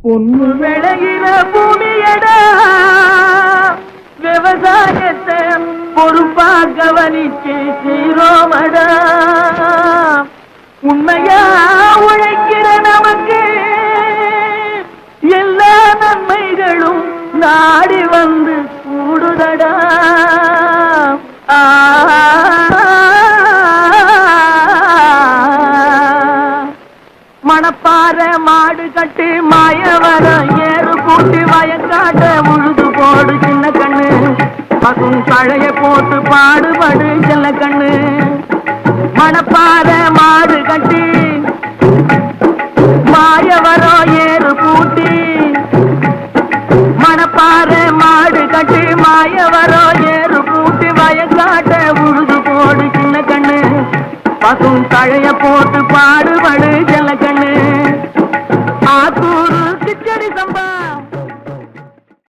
பொண்ணு விளைகிற பூமியடா விவசாயத்தை பொறுப்பா கவனிச்சு சீரோமடா உண்மையா உழைக்கிற நமக்கு எல்லா நன்மைகளும் நாடி வந்து கூடுதடா மணப்பாற மாடு கட்டி மாயவரம் ஏறு கூட்டி வயக்காட்ட உழுது போடு சின்ன கண்ணு பசும் கழைய போட்டு பாடுபடு சின்ன கண்ணு மணப்பாற மாடு கட்டி மாயவரம் ஏறு